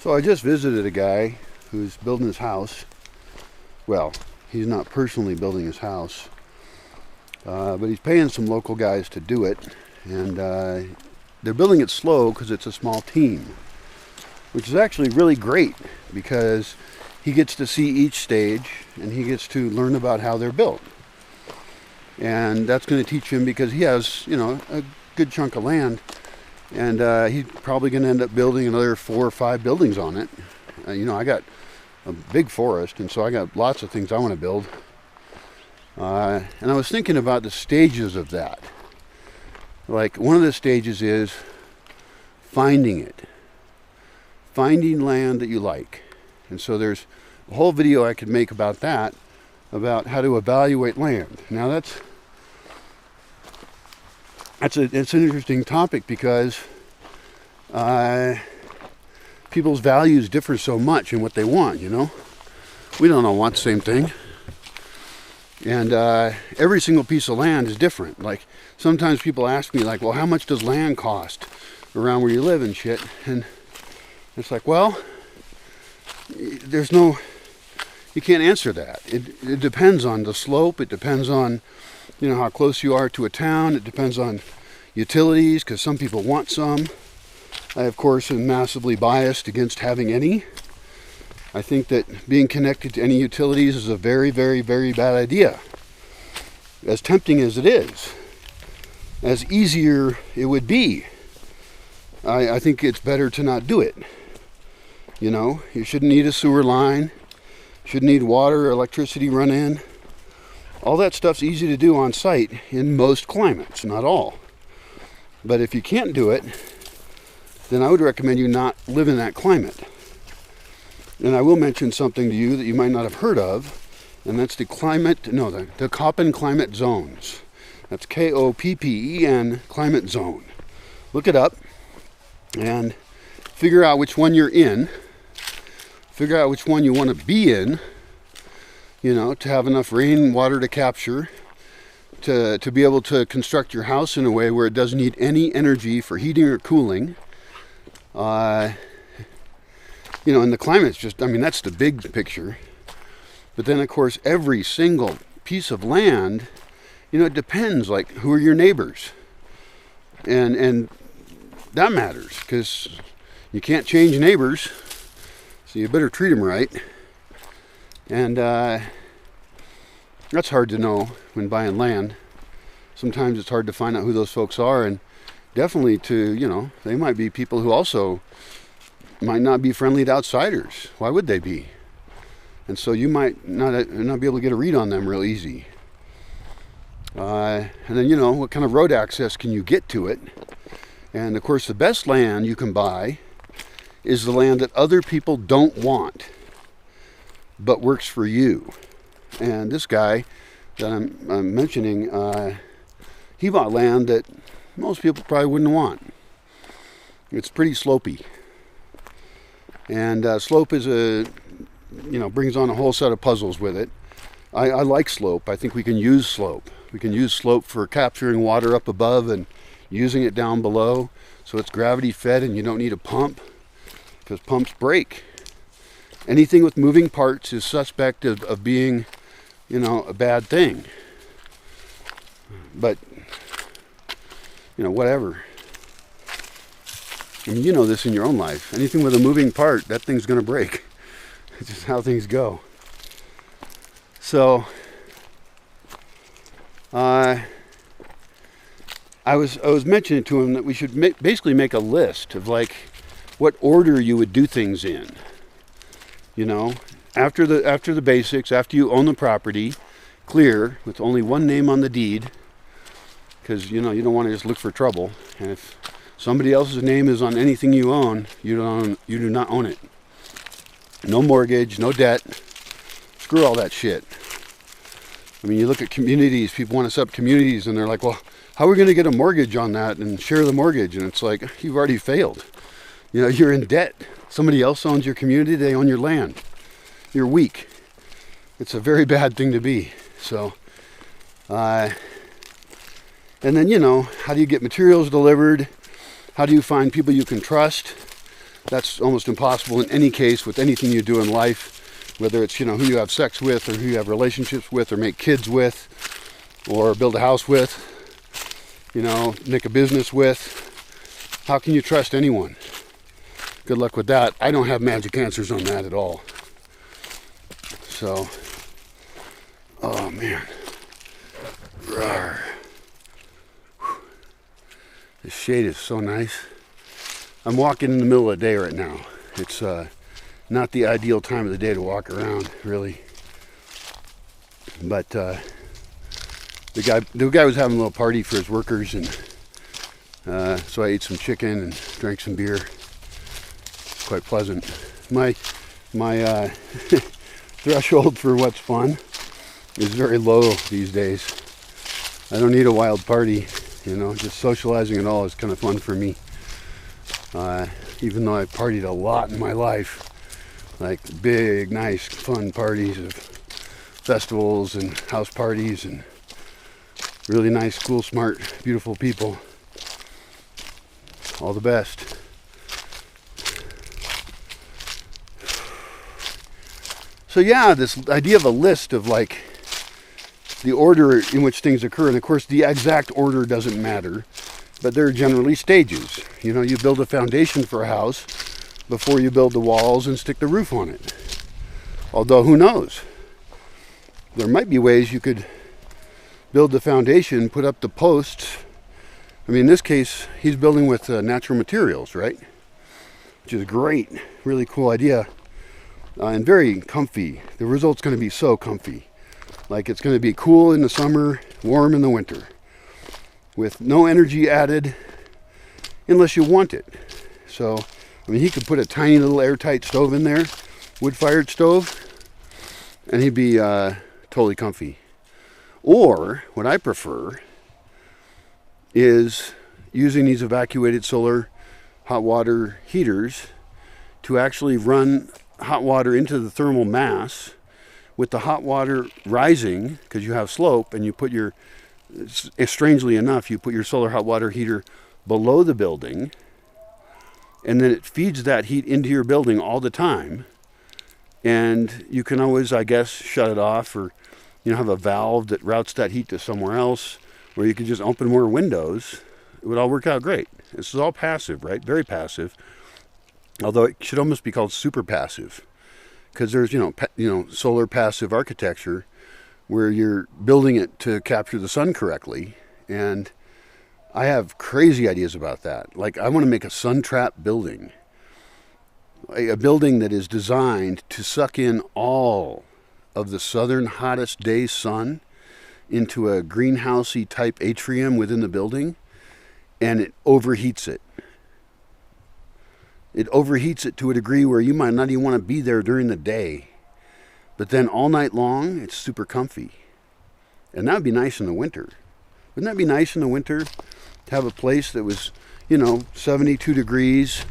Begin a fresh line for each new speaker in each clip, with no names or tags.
So I just visited a guy who's building his house. Well, he's not personally building his house, but he's paying some local guys to do it. And they're building it slow because it's a small team, which is actually really great because he gets to see each stage and he gets to learn about how they're built. And that's going to teach him because he has, a good chunk of land. And he's probably going to end up building another 4 or 5 buildings on it. I got a big forest, and so I got lots of things I want to build. And I was thinking about the stages of that. Like, one of the stages is finding it. Finding land that you like. And so there's a whole video I could make about that, about how to evaluate land. Now it's an interesting topic because people's values differ so much in what they want, We don't all want the same thing. And every single piece of land is different. Like, sometimes people ask me, well, how much does land cost around where you live and shit? And it's like, well, you can't answer that. It depends on the slope. It depends on how close you are to a town. It depends on utilities, because some people want some. I, of course, am massively biased against having any. I think that being connected to any utilities is a very, very, very bad idea. As tempting as it is, as easier it would be, I think it's better to not do it. You shouldn't need a sewer line, shouldn't need water or electricity run in. All that stuff's easy to do on site in most climates, not all. But if you can't do it, then I would recommend you not live in that climate. And I will mention something to you that you might not have heard of, and that's the Köppen climate zones. That's Koppen climate zone. Look it up and figure out which one you're in. Figure out which one you want to be in, to have enough rainwater to capture, to be able to construct your house in a way where it doesn't need any energy for heating or cooling. And the climate's that's the big picture. But then, of course, every single piece of land, it depends, like, who are your neighbors? And that matters, because you can't change neighbors, so you better treat them right. And that's hard to know when buying land. Sometimes it's hard to find out who those folks are, and definitely they might be people who also might not be friendly to outsiders. Why would they be? And so you might not be able to get a read on them real easy. And then, what kind of road access can you get to it? And of course, the best land you can buy is the land that other people don't want, but works for you. And this guy that I'm mentioning, he bought land that most people probably wouldn't want. It's pretty slopey. And slope is brings on a whole set of puzzles with it. I like slope. I think we can use slope. We can use slope for capturing water up above and using it down below, so it's gravity fed and you don't need a pump, because pumps break. Anything with moving parts is suspect of being, a bad thing. But, whatever. You know this in your own life. Anything with a moving part, that thing's going to break. It's just how things go. So, I was mentioning to him that we should basically make a list of, like, what order you would do things in. After the basics, after you own the property, clear, with only one name on the deed, because, you don't want to just look for trouble. And if somebody else's name is on anything you own, you do not own it. No mortgage, no debt. Screw all that shit. You look at communities, people want to set up communities, and they're like, well, how are we going to get a mortgage on that and share the mortgage? And it's like, you've already failed. You're in debt. Somebody else owns your community, they own your land. You're weak. It's a very bad thing to be. So, and then, how do you get materials delivered? How do you find people you can trust? That's almost impossible in any case with anything you do in life, whether it's, who you have sex with or who you have relationships with or make kids with or build a house with, make a business with. How can you trust anyone? Good luck with that. I don't have magic answers on that at all. So, oh man. Rawr. The shade is so nice. I'm walking in the middle of the day right now. It's not the ideal time of the day to walk around, really. But the guy was having a little party for his workers, and so I ate some chicken and drank some beer. It's quite pleasant. My threshold for what's fun is very low these days. I don't need a wild party, just socializing and all is kind of fun for me. Even though I've partied a lot in my life, like big, nice, fun parties of festivals and house parties and really nice, cool, smart, beautiful people. All the best. So yeah, this idea of a list of like the order in which things occur, and of course the exact order doesn't matter, but there are generally stages. You build a foundation for a house before you build the walls and stick the roof on it. Although who knows? There might be ways you could build the foundation, put up the posts. I mean, in this case, he's building with natural materials, right? Which is great, really cool idea, and very comfy. The result's going to be so comfy. Like, it's going to be cool in the summer, warm in the winter, with no energy added unless you want it. So, I mean, he could put a tiny little airtight stove in there, wood-fired stove, and he'd be totally comfy. Or, what I prefer is using these evacuated solar hot water heaters to actually run hot water into the thermal mass, with the hot water rising, because you have slope, and you put your, strangely enough, you put your solar hot water heater below the building, and then it feeds that heat into your building all the time. And you can always, I guess, shut it off, or have a valve that routes that heat to somewhere else, or you could just open more windows. It would all work out great. This is all passive, right? Very passive. Although it should almost be called super passive, because there's solar passive architecture where you're building it to capture the sun correctly, and I have crazy ideas about that. Like, I want to make a sun trap building, a building that is designed to suck in all of the southern hottest day sun into a greenhousey type atrium within the building, and it overheats it. It overheats it to a degree where you might not even want to be there during the day. But then all night long, it's super comfy. And that would be nice in the winter. Wouldn't that be nice in the winter? To have a place that was, 72 degrees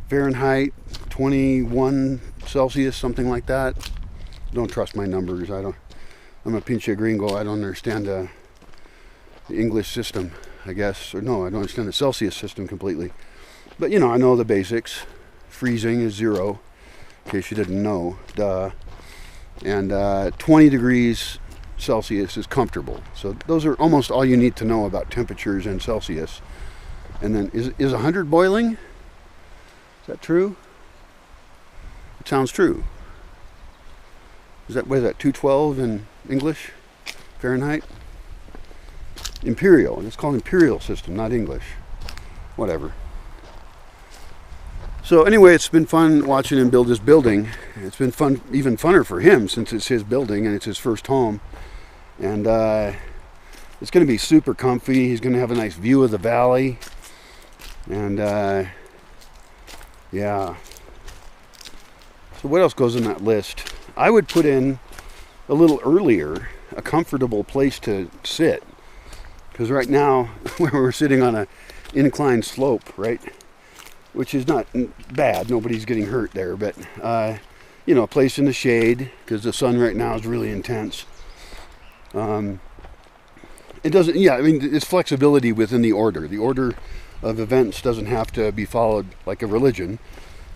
Fahrenheit, 21 Celsius, something like that. Don't trust my numbers. I'm a pinche gringo. I don't understand the English system, I guess. Or no, I don't understand the Celsius system completely. But, I know the basics. Freezing is 0, in case you didn't know. Duh. And 20 degrees Celsius is comfortable. So those are almost all you need to know about temperatures and Celsius. And then, is 100 boiling? Is that true? It sounds true. What is that, 212 in English? Fahrenheit? Imperial. It's called imperial system, not English. Whatever. So anyway, it's been fun watching him build this building. It's been fun, even funner for him, since it's his building and it's his first home. And it's going to be super comfy. He's going to have a nice view of the valley. And yeah. So what else goes in that list? I would put in a little earlier a comfortable place to sit. Because right now, where we're sitting on a inclined slope, right? Which is not bad. Nobody's getting hurt there. But, a place in the shade, because the sun right now is really intense. It doesn't, it's flexibility within the order. The order of events doesn't have to be followed like a religion.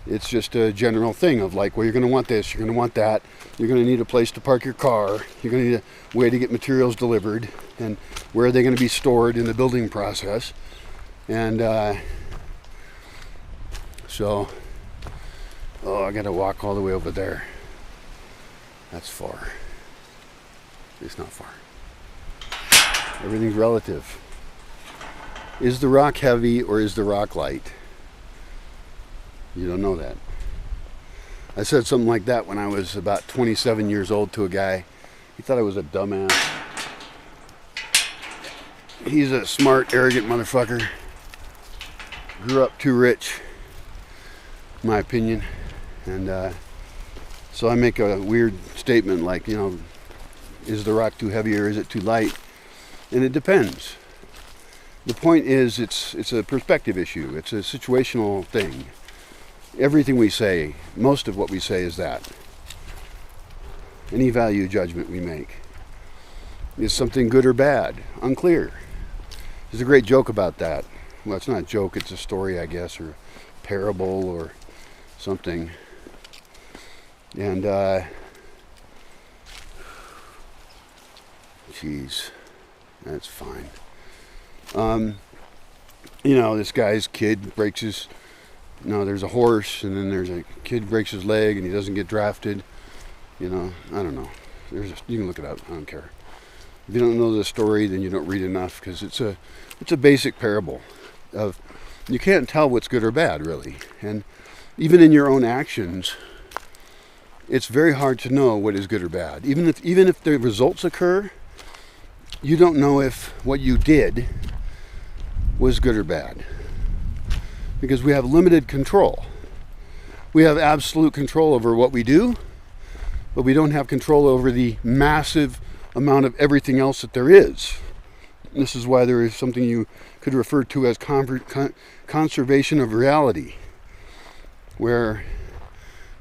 It's just a general thing of like, well, you're going to want this, you're going to want that, you're going to need a place to park your car, you're going to need a way to get materials delivered, and where are they going to be stored in the building process. And so, oh, I got to walk all the way over there. That's far. It's not far. Everything's relative. Is the rock heavy or is the rock light? You don't know that. I said something like that when I was about 27 years old to a guy. He thought I was a dumbass. He's a smart, arrogant motherfucker. Grew up too rich, in my opinion. And so I make a weird statement like, you know, is the rock too heavy or is it too light? And it depends. The point is, it's a perspective issue. It's a situational thing. Everything we say, most of what we say is that. Any value judgment we make. Is something good or bad? Unclear. There's a great joke about that. Well, it's not a joke, it's a story, I guess, or parable or something. And, geez, that's fine. You know, this guy's kid breaks his... No, there's a horse, and then there's a kid breaks his leg, and he doesn't get drafted. You know, I don't know. You can look it up. I don't care. If you don't know the story, then you don't read enough, because it's a basic parable of you can't tell what's good or bad, really. And even in your own actions, it's very hard to know what is good or bad. Even if the results occur, you don't know if what you did was good or bad. Because we have limited control. We have absolute control over what we do, but we don't have control over the massive amount of everything else that there is. This is why there is something you could refer to as conservation of reality, where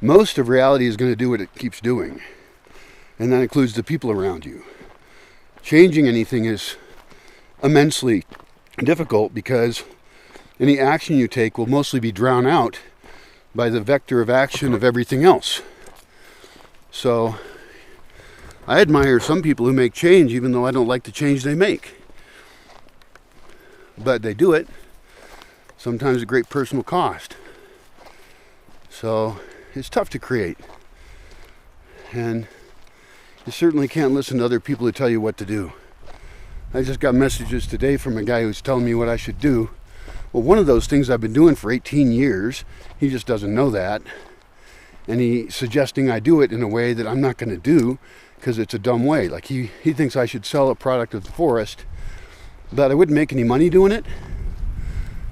most of reality is going to do what it keeps doing, and that includes the people around you. Changing anything is immensely difficult because any action you take will mostly be drowned out by the vector of action of everything else. So I admire some people who make change even though I don't like the change they make. But they do it, sometimes at great personal cost. So it's tough to create. And you certainly can't listen to other people who tell you what to do. I just got messages today from a guy who's telling me what I should do. Well, one of those things I've been doing for 18 years, he just doesn't know that. And he's suggesting I do it in a way that I'm not going to do because it's a dumb way. Like he thinks I should sell a product of the forest, but I wouldn't make any money doing it.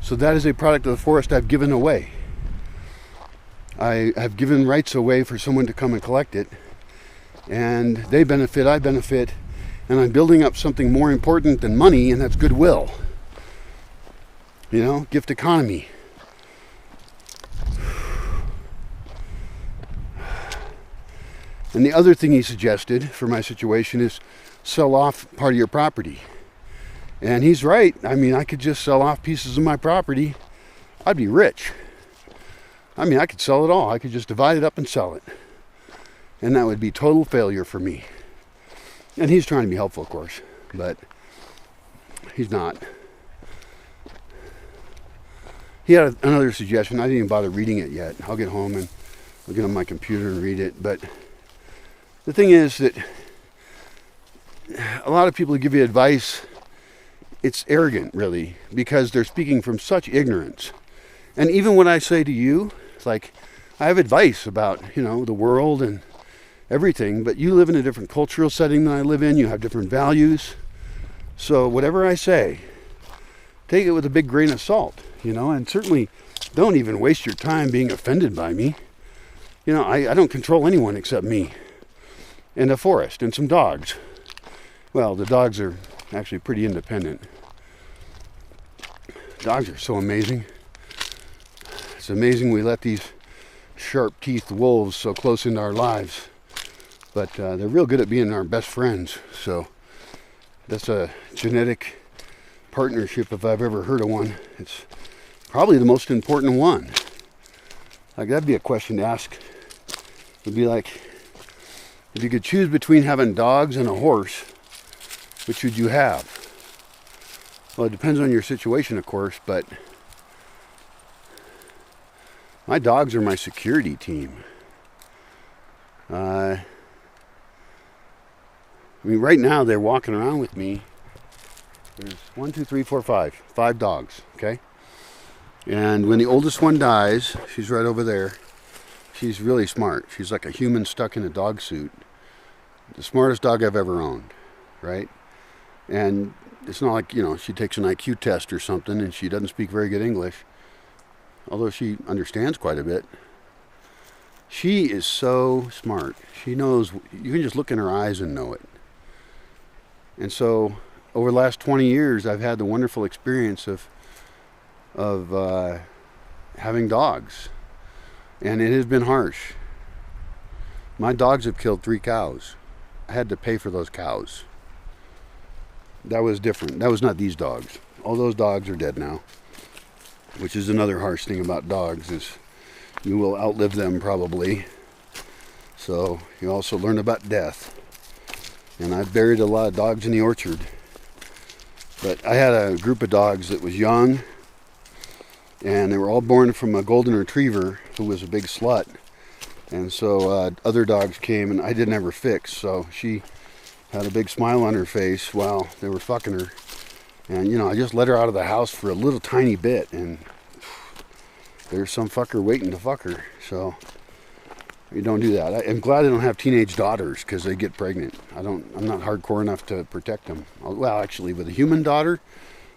So that is a product of the forest I've given away. I have given rights away for someone to come and collect it. And they benefit, I benefit, and I'm building up something more important than money, and that's goodwill. You know, gift economy. And the other thing he suggested for my situation is sell off part of your property. And he's right. I mean, I could just sell off pieces of my property. I'd be rich. I mean, I could sell it all. I could just divide it up and sell it. And that would be total failure for me. And he's trying to be helpful, of course, but he's not. He had another suggestion. I didn't even bother reading it yet. I'll get home and I'll get on my computer and read it. But the thing is that a lot of people who give you advice, it's arrogant, really, because they're speaking from such ignorance. And even what I say to you, it's like, I have advice about, you know, the world and everything, but you live in a different cultural setting than I live in. You have different values. So whatever I say, take it with a big grain of salt, you know, and certainly don't even waste your time being offended by me. You know, I don't control anyone except me and a forest and some dogs. Well, the dogs are actually pretty independent. Dogs are so amazing. It's amazing we let these sharp-teethed wolves so close into our lives. But they're real good at being our best friends. So that's a genetic partnership if I've ever heard of one. It's probably the most important one. Like, that'd be a question to ask. It'd be like, if you could choose between having dogs and a horse, which would you have? Well, it depends on your situation, of course, but my dogs are my security team. I mean, right now they're walking around with me. There's 1, 2, 3, 4, 5. 5 dogs, okay? And when the oldest one dies, she's right over there. She's really smart. She's like a human stuck in a dog suit. The smartest dog I've ever owned, right? And it's not like, she takes an IQ test or something and she doesn't speak very good English. Although she understands quite a bit. She is so smart. She knows, you can just look in her eyes and know it. And so, over the last 20 years, I've had the wonderful experience of having dogs. And it has been harsh. My dogs have killed 3 cows. I had to pay for those cows. That was different. That was not these dogs. All those dogs are dead now. Which is another harsh thing about dogs, is you will outlive them probably. So you also learn about death. And I've buried a lot of dogs in the orchard. But I had a group of dogs that was young. And they were all born from a golden retriever who was a big slut. And so other dogs came and I didn't ever fix. So she had a big smile on her face while they were fucking her. And, I just let her out of the house for a little tiny bit. And there's some fucker waiting to fuck her. So you don't do that. I'm glad I don't have teenage daughters because they get pregnant. I'm not hardcore enough to protect them. Well, actually, with a human daughter,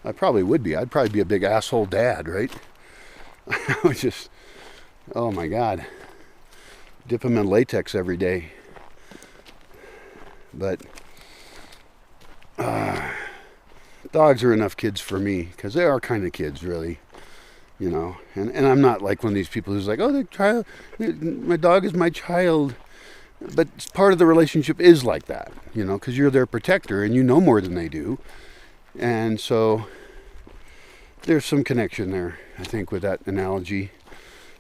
I probably would be. I'd probably be a big asshole dad, right? I would just, oh my God. Dip them in latex every day. But dogs are enough kids for me, because they are kind of kids, really. And I'm not like one of these people who's like, oh, my dog is my child. But part of the relationship is like that, because you're their protector and you know more than they do. And so there's some connection there, I think, with that analogy.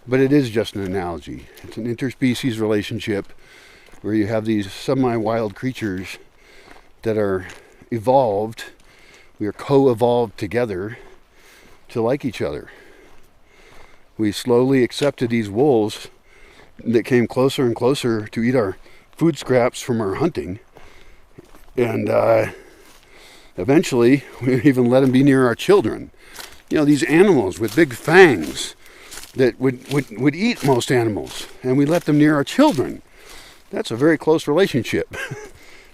But it is just an analogy. It's an interspecies relationship where you have these semi-wild creatures that are evolved. We are co-evolved together to like each other. We slowly accepted these wolves that came closer and closer to eat our food scraps from our hunting. And eventually, we even let them be near our children. These animals with big fangs that would eat most animals. And we let them near our children. That's a very close relationship.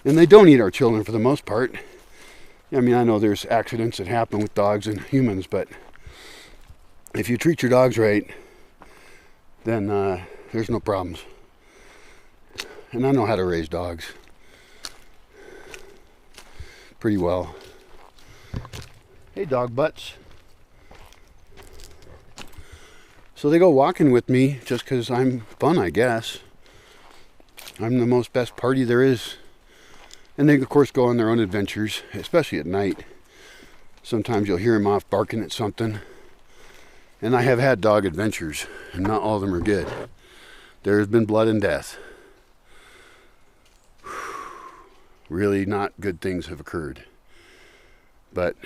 And they don't eat our children for the most part. I mean, I know there's accidents that happen with dogs and humans, but if you treat your dogs right, then there's no problems. And I know how to raise dogs pretty well. Hey, dog butts. So they go walking with me just because I'm fun, I guess. I'm the most best party there is. And they, of course, go on their own adventures, especially at night. Sometimes you'll hear them off barking at something. And I have had dog adventures, and not all of them are good. There has been blood and death. Really not good things have occurred. But,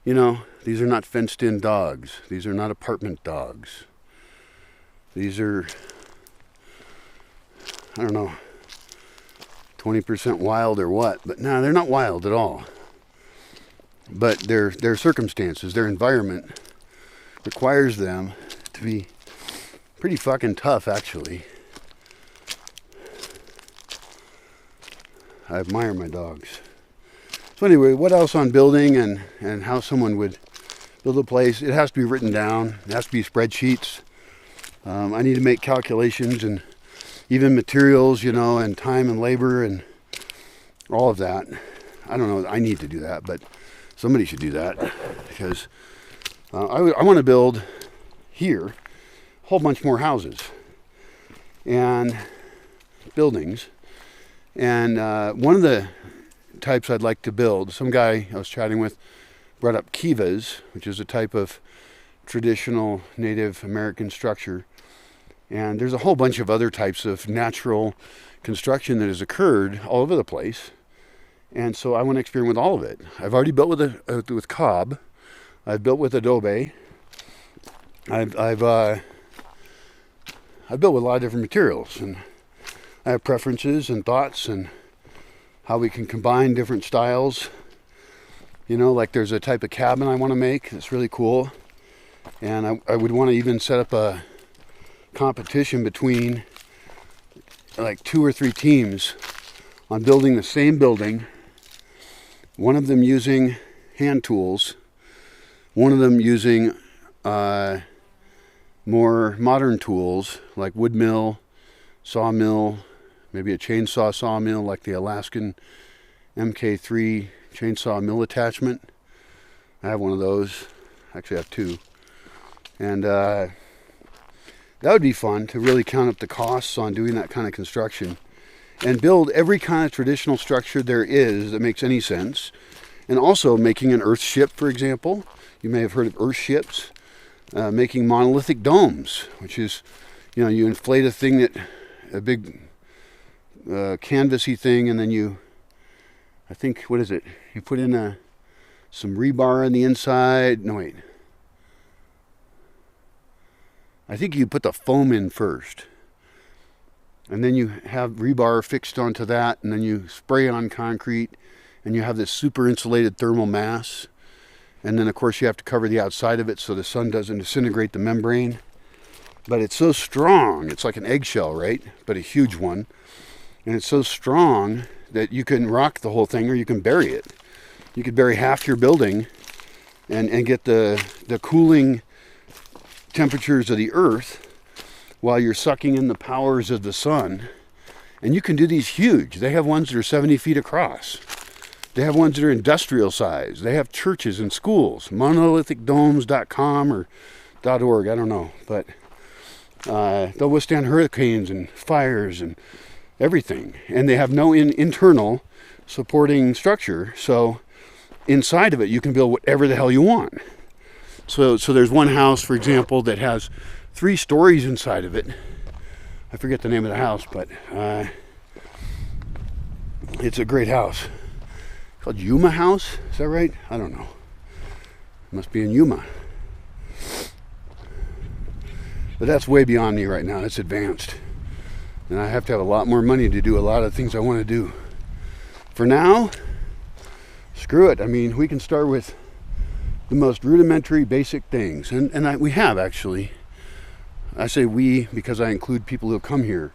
these are not fenced-in dogs. These are not apartment dogs. These are, I don't know, 20% wild or what. But no, they're not wild at all. But their circumstances, their environment requires them to be pretty fucking tough, actually. I admire my dogs. So anyway, what else on building and how someone would build a place? It has to be written down. It has to be spreadsheets. I need to make calculations and even materials, and time and labor and all of that. I don't know. I need to do that, but somebody should do that, because I want to build here a whole bunch more houses and buildings. And one of the types I'd like to build, some guy I was chatting with brought up kivas, which is a type of traditional Native American structure. And there's a whole bunch of other types of natural construction that has occurred all over the place. And so I want to experiment with all of it. I've already built with cob. I've built with adobe. I've built with a lot of different materials, and I have preferences and thoughts and how we can combine different styles. You know, like there's a type of cabin I want to make that's really cool, and I would want to even set up a competition between like 2 or 3 teams on building the same building, one of them using hand tools, one of them using more modern tools like wood mill, sawmill, maybe a chainsaw sawmill like the Alaskan MK3 chainsaw mill attachment. I have one of those. Actually I have 2. And that would be fun to really count up the costs on doing that kind of construction and build every kind of traditional structure there is that makes any sense. And also making an earth ship, for example. You may have heard of earth ships. Making monolithic domes, which is, you know, you inflate a big canvasy thing, and then you put in some rebar on the inside. No, wait. I think you put the foam in first. And then you have rebar fixed onto that, and then you spray on concrete, and you have this super insulated thermal mass. And then, of course, you have to cover the outside of it so the sun doesn't disintegrate the membrane. But it's so strong. It's like an eggshell, right? But a huge one. And it's so strong that you can rock the whole thing, or you can bury it. You could bury half your building and get the cooling temperatures of the earth while you're sucking in the powers of the sun. And you can do these huge. They have ones that are 70 feet across. They have ones that are industrial size. They have churches and schools. Monolithicdomes.com or .org, I don't know. But they'll withstand hurricanes and fires and everything. And they have no internal supporting structure. So inside of it, you can build whatever the hell you want. So there's one house, for example, that has 3 stories inside of it. I forget the name of the house, but it's a great house. Called Yuma House, is that right? I don't know. It must be in Yuma. But that's way beyond me right now. It's advanced. And I have to have a lot more money to do a lot of things I want to do. For now, screw it. I mean, we can start with the most rudimentary, basic things. And we have, actually. I say we because I include people who have come here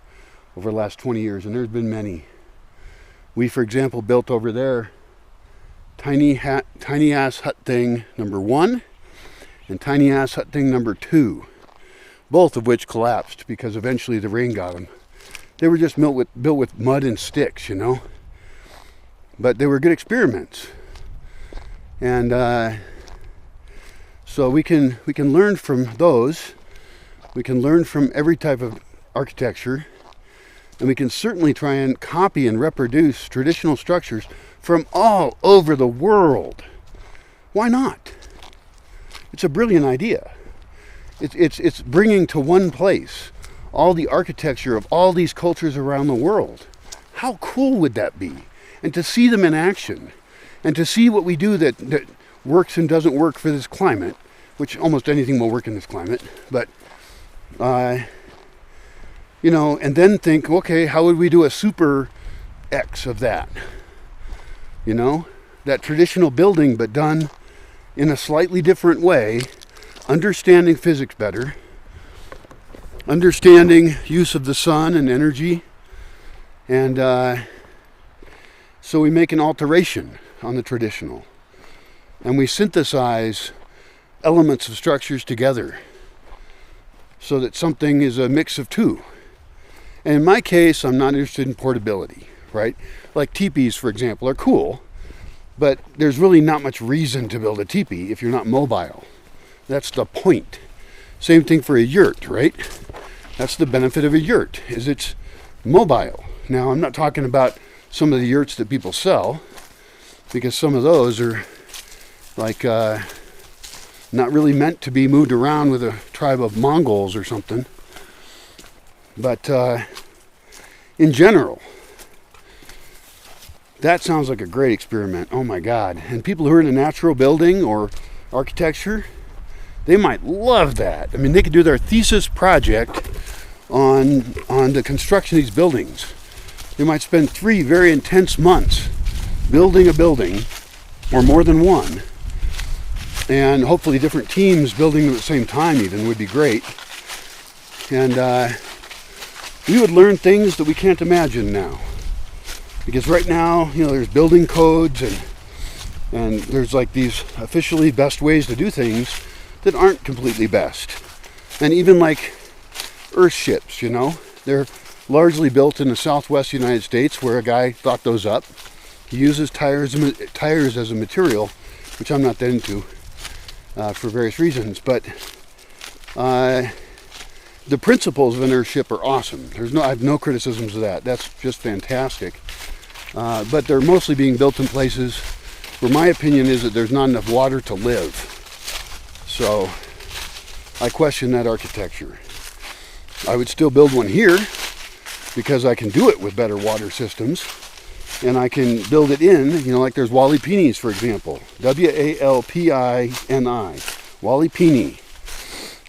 over the last 20 years, and there's been many. We, for example, built over there tiny ass hut thing number 1 and tiny ass hut thing number 2, both of which collapsed because eventually the rain got them. They were just built with mud and sticks, you know, but they were good experiments. And so we can learn from those. We can learn from every type of architecture, and we can certainly try and copy and reproduce traditional structures from all over the world. Why not? It's a brilliant idea. It's bringing to one place all the architecture of all these cultures around the world. How cool would that be? And to see them in action, and to see what we do that works and doesn't work for this climate, which almost anything will work in this climate, but you know, and then think, okay, how would we do a super X of that? You know, that traditional building, but done in a slightly different way, understanding physics better, understanding use of the sun and energy, and so we make an alteration on the traditional, and we synthesize elements of structures together so that something is a mix of 2. And in my case, I'm not interested in portability, right? Like teepees, for example, are cool, but there's really not much reason to build a teepee if you're not mobile. That's the point. Same thing for a yurt, right? That's the benefit of a yurt, is it's mobile. Now, I'm not talking about some of the yurts that people sell, because some of those are like not really meant to be moved around with a tribe of Mongols or something. But in general, that sounds like a great experiment. Oh my God. And people who are in a natural building or architecture, they might love that. I mean, they could do their thesis project on the construction of these buildings. They might spend 3 very intense months building a building, or more than one, and hopefully different teams building them at the same time even would be great. And we would learn things that we can't imagine now. Because right now, you know, there's building codes and there's like these officially best ways to do things that aren't completely best. And even like earth ships, you know, they're largely built in the southwest United States where a guy thought those up. He uses tires as a material, which I'm not that into for various reasons. But the principles of an earth ship are awesome. I have no criticisms of that. That's just fantastic. But they're mostly being built in places where my opinion is that there's not enough water to live. So I question that architecture. I would still build one here because I can do it with better water systems. And I can build it in, you know, like there's Walipini, for example. W-A-L-P-I-N-I. Walipini.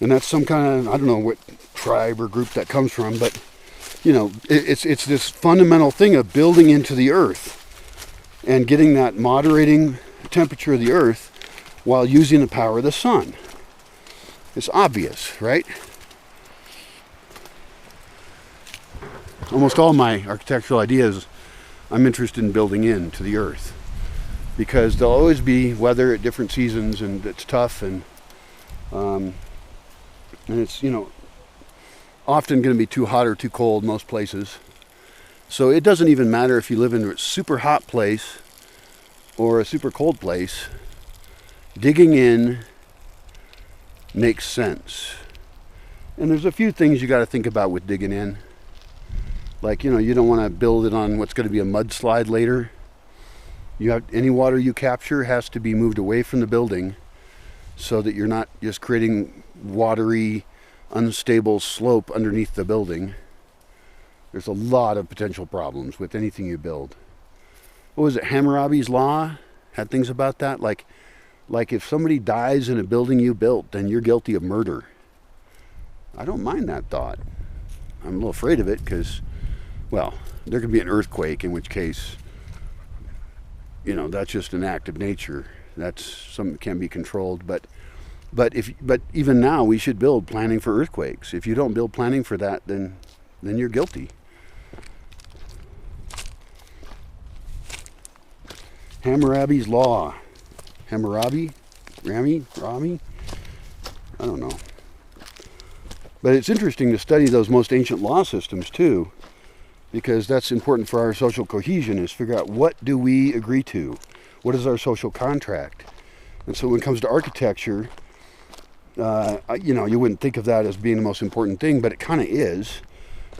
And that's some kind of, I don't know what tribe or group that comes from, but, you know, it's this fundamental thing of building into the earth and getting that moderating temperature of the earth while using the power of the sun. It's obvious, right? Almost all my architectural ideas I'm interested in building into the earth because there'll always be weather at different seasons and it's tough and it's, you know, often going to be too hot or too cold most places. So it doesn't even matter if you live in a super hot place or a super cold place. Digging in makes sense. And there's a few things you got to think about with digging in. Like, you know, you don't want to build it on what's going to be a mudslide later. You have any water you capture has to be moved away from the building so that you're not just creating watery, unstable slope underneath the building. There's a lot of potential problems with anything you build. What was it? Hammurabi's Law had things about that. Like if somebody dies in a building you built, then you're guilty of murder. I don't mind that thought. I'm a little afraid of it because, well, there could be an earthquake, in which case, you know, that's just an act of nature. That's something that can be controlled. But even now, we should build planning for earthquakes. If you don't build planning for that, then you're guilty. Hammurabi's Law. Hammurabi? Rami? I don't know. But it's interesting to study those most ancient law systems too, because that's important for our social cohesion, is figure out what do we agree to? What is our social contract? And so when it comes to architecture, you know, you wouldn't think of that as being the most important thing, but it kind of is.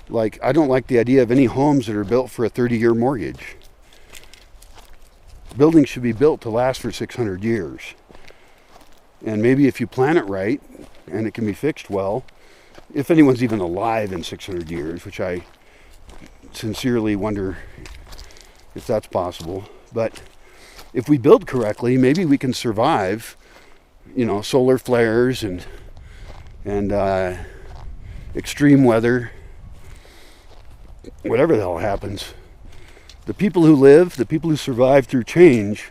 Like, I don't like the idea of any homes that are built for a 30-year mortgage. Buildings should be built to last for 600 years. And maybe if you plan it right, and it can be fixed well, if anyone's even alive in 600 years, which I sincerely wonder if that's possible. But if we build correctly, maybe we can survive, you know, solar flares and extreme weather, whatever the hell happens. The people who live, the people who survive through change,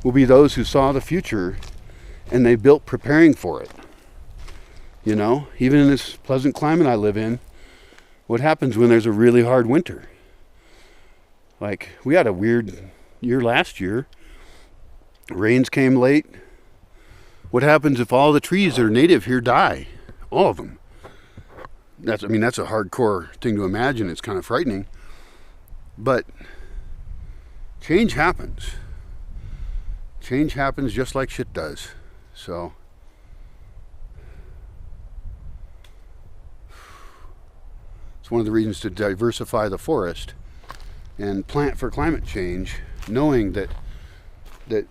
will be those who saw the future and they built preparing for it. You know, even in this pleasant climate I live in, what happens when there's a really hard winter? Like, we had a weird year last year. Rains came late. What happens if all the trees that are native here die? All of them. That's a hardcore thing to imagine. It's kind of frightening. But change happens. Change happens just like shit does. So it's one of the reasons to diversify the forest and plant for climate change, knowing that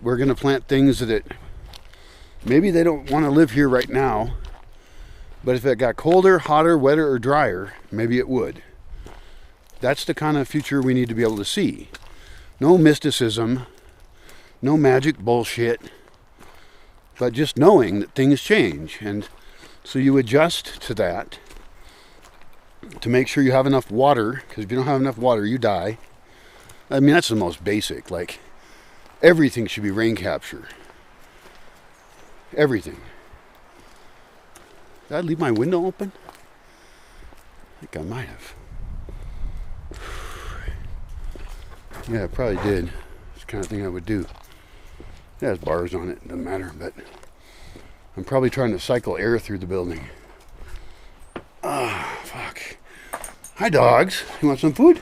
we're going to plant things that Maybe they don't want to live here right now, but if it got colder, hotter, wetter, or drier, maybe it would. That's the kind of future we need to be able to see. No mysticism, no magic bullshit, but just knowing that things change. And so you adjust to that to make sure you have enough water, because if you don't have enough water, you die. I mean, that's the most basic. Like, everything should be rain capture. Everything. Did I leave my window open? I think I might have. Yeah, I probably did. It's the kind of thing I would do. It has bars on it, doesn't matter, but I'm probably trying to cycle air through the building. Ah, fuck. Hi, dogs. You want some food?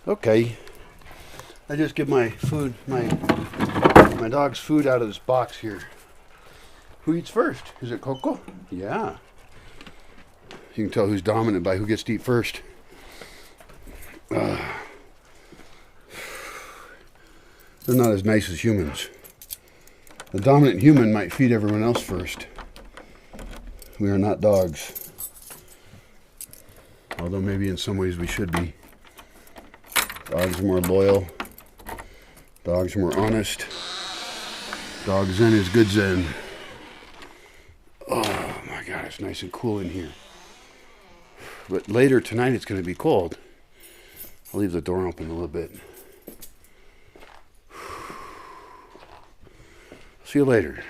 Okay. I just give my food, my dog's food out of this box here. Who eats first? Is it Coco? Yeah. You can tell who's dominant by who gets to eat first. They're not as nice as humans. The dominant human might feed everyone else first. We are not dogs. Although maybe in some ways we should be. Dogs are more loyal. Dogs are more honest. Dog zen is good zen. Oh my God, it's nice and cool in here. But later tonight it's going to be cold. I'll leave the door open a little bit. See you later.